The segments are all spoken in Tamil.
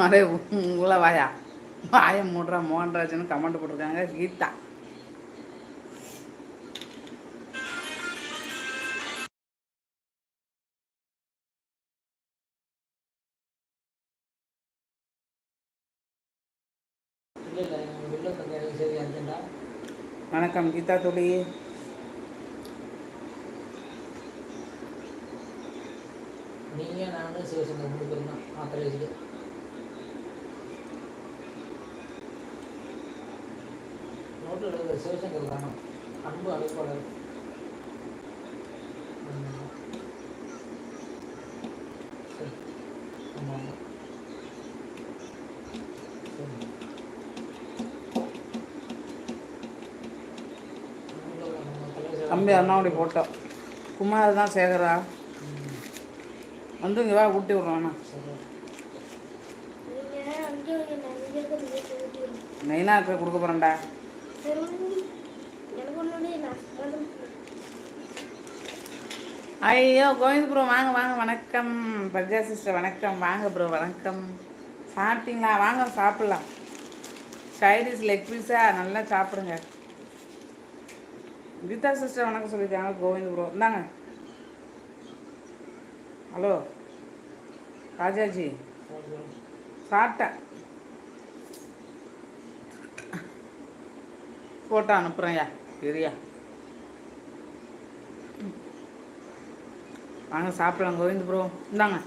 அரே உங்களை வாயா வாயை மூடுறா மோகன்ராஜ்னு கமெண்ட் போட்டிருக்காங்க கீதா. வணக்கம் கீதா தோழி. நீங்கள் நானும் சிவசங்கர் 3 பேரும் தான் மாத்திரை வச்சுட்டு நோட்டில் எழுதுகிற சிவசங்கர் தானே அன்பு அழைப்பாளர். ஆமாம் தம்பி அண்ணாவுடைய போட்டோ குமார் தான் சேகரா வந்து இங்கே வா ஊட்டி விட்றாண்ணா. மெயினாக இருக்க கொடுக்க போகிறேன்டா. ஐயோ கோவிந்த் ப்ரோ வாங்க வாங்க வணக்கம். பர்ஜா சிஸ்டர் வணக்கம். வாங்க ப்ரோ வணக்கம். சாப்பிட்டீங்களா? வாங்க சாப்பிட்லாம். சைடிஸ் லெக் பீஸா நல்லா சாப்பிடுங்க. கீதா சிஸ்டர் வணக்கம் சொல்லியிருக்காங்க. கோவிந்த் ப்ரோ இந்தாங்க. ஹலோ ராஜாஜி சாப்பிட்டேன். ஃபோட்டோ அனுப்புகிறேன்யா சரியா? வாங்க சாப்பிடலாம். கோவிந்த் ப்ரோ இந்தாங்க.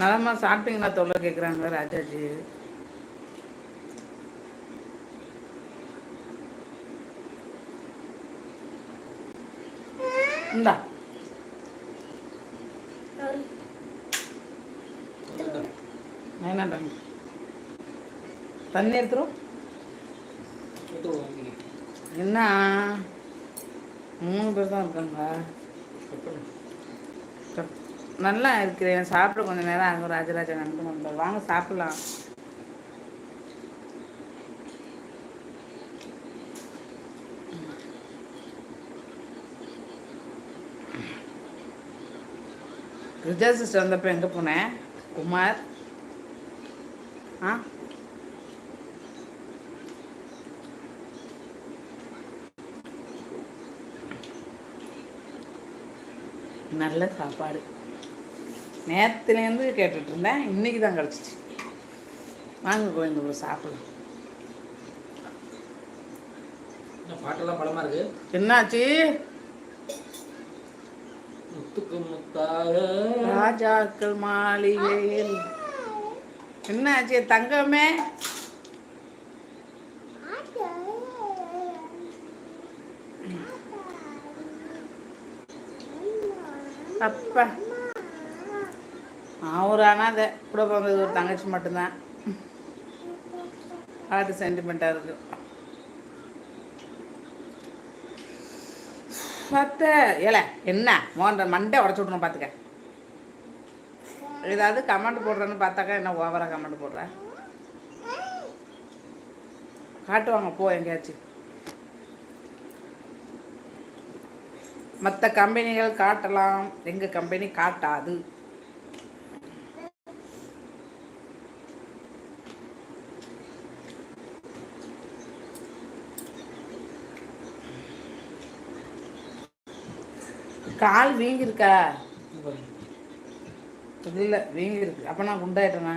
நலமா சாப்பிட்டீங்களா தொல்லை கேட்குறாங்க ராஜாஜி. இந்தா என்னண்டாங்க தண்ணி எடுத்துரும். என்ன 3 பேர் தான் இருக்காங்க. நல்லா இருக்கிறேன். சாப்பிட கொஞ்சம் நேரம் ஆகும். ராஜராஜன் நண்பன் வந்தார். வாங்க சாப்பிடலாம். ரிஜா சிஸ்டர் வந்தப்போ எங்கே போனேன் குமார்? ஆ நல்ல சாப்பாடு நேற்றுலேருந்து கேட்டுட்டு இருந்தேன். இன்னைக்கு தான் கிடச்சிச்சு. வாங்க கோவிந்த ஒரு சாப்பிடலாம். பாட்டெல்லாம் பலமா இருக்கு. என்னாச்சு? முத்துக்கு முத்தாக ராஜாக்கள் மாளிகையில் என்னாச்சு தங்கமே? அப்பா அவர் ஆனால் கூட பிறந்தது ஒரு தங்கச்சி மட்டும்தான். ஹார்ட் சென்டிமெண்ட்டாக இருக்கு. பார்த்த ஏல என்ன மோகன் மண்டே உடச்சி விட்ணும் பார்த்துக்க. ஏதாவது கமெண்ட் போடுறேன்னு பார்த்தாக்கா என்ன ஓவராக கமெண்ட் போடுறேன். காட்டுவாங்க போ எங்கேயாச்சும். மற்ற கம்பெனிகள் காட்டலாம், எங்கள் கம்பெனி காட்டாது. கால் வீங்கிருக்கா? இல்லை வீங்கிருக்கு. அப்போ நான் குண்டாயிட்டேனா?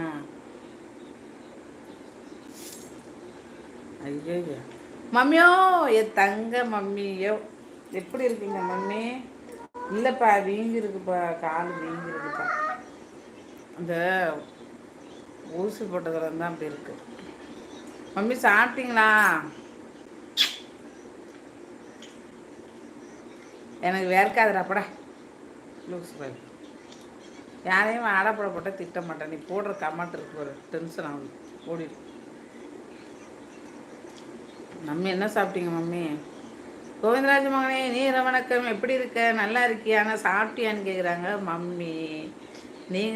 ஐயோ மம்மியோ என் தங்க மம்மியோ எப்படி இருக்கீங்க மம்மி? இல்லைப்பா வீங்கிருக்குப்பா, கால் வீங்கிருக்குப்பா. அந்த ஊசி போட்டதுல தான் அப்படி இருக்கு. மம்மி சாப்பிட்டீங்களா? எனக்கு வேர்க்காதுடா பட லூஸ் பாய். யாரையும் ஆடப்பட போட்டால் திட்ட மாட்டேன். நீ போடுற கமெண்ட் இருக்கு ஒரு டென்ஷன் ஆகும். ஓடிடு. மம்மி என்ன சாப்பிட்டீங்க மம்மி? கோவிந்தராஜ மகனே நீர வணக்கம். எப்படி இருக்க? நல்லா இருக்கியா? ஆனால் சாப்பிட்டியான்னு கேட்குறாங்க மம்மி. நீங்கள்